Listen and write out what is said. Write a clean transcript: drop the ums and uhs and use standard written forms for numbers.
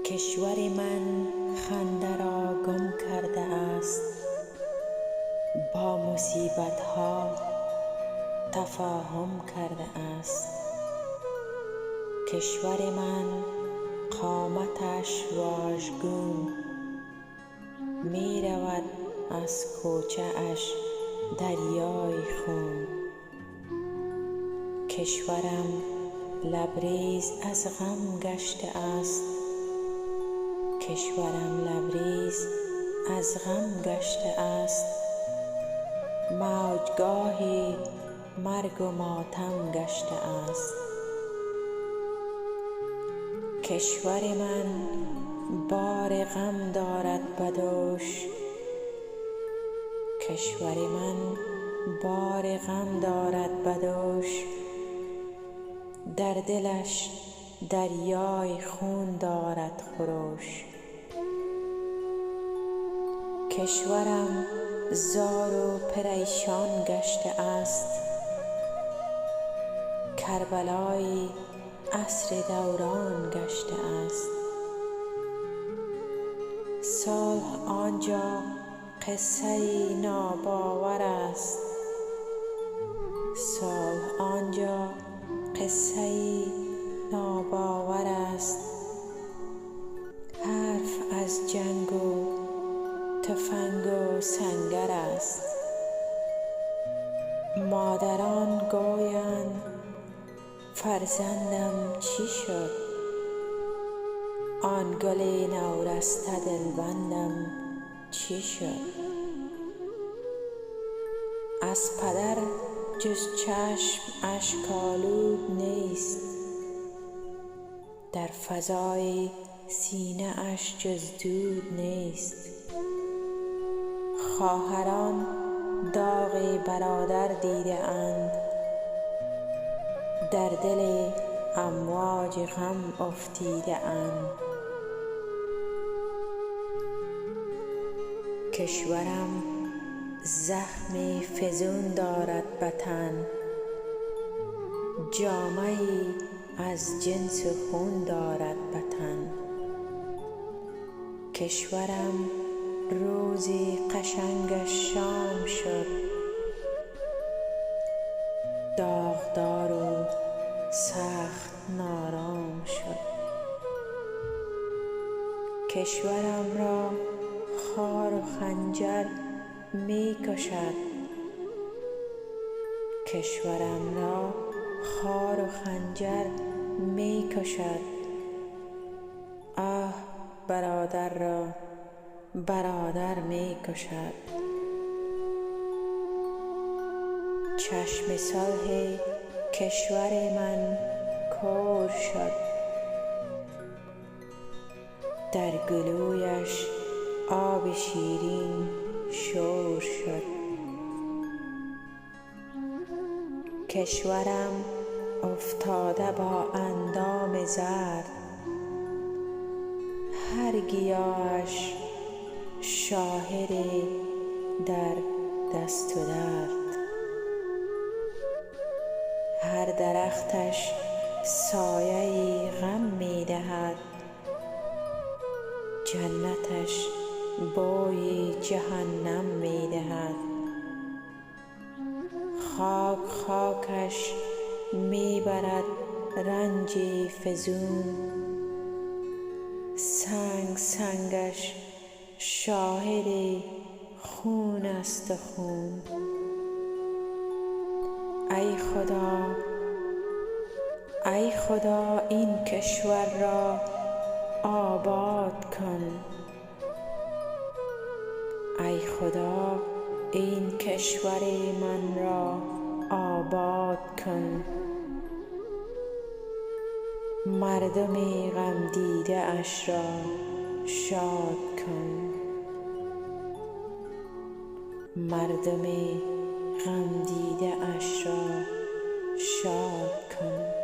کشور من خنده را گم کرده است، با مصیبت ها تفاهم کرده است. کشور من قامتش واژگون، می رود از کوچه اش دریای خون. کشورم لبریز از غم گشته است، کشورم لبریز از غم گشته است. موجگاه مرگ و ماتم گشته است. کشور من بار غم دارد به دوش، کشور من بار غم دارد به دوش. در دلش دریای خون دارد خروش. کشورم زار و پریشان گشته است، کربلای عصر دوران گشته است. صلح آنجا قصه ناباور است، صلح آنجا قصه ناباور است. حرف از جنگ و تفنگ و سنگر است. مادران گویند فرزندم چی شد، آن گل نورسته دلبندم چی شد. از پدر جز چشم اشک آلود نیست، در فضای سینه اش جز دود نیست. خواهران داغ برادر دیده اند، در دل امواج غم افتیده اند. کشورم زخم فزون دارد به تن، جامه از جنس خون دارد به تن. کشورم روزی قشنگش شام شد، داغدار و سخت نارام شد. کشورم را خار و خنجر می کشد، کشورم را خار و خنجر می کشد. آه برادر را برادر می کشد. چشم صلح کشور من کور شد، در گلویش آب شیرین شور شد. کشورم افتاده با اندام زرد، هر گیاهش شاهد در دست و درد. هر درختش سایه غم می دهد، جنتش بوی جهنم می دهد. خاک خاکش می برد رنج فزون، سنگ سنگش شاهد خون است خون. ای خدا این کشور را آباد کن، ای خدا این کشور من را آباد کن. مردم غم دیده اش را شاد کن، مردم غم دیده اش را شاد کن.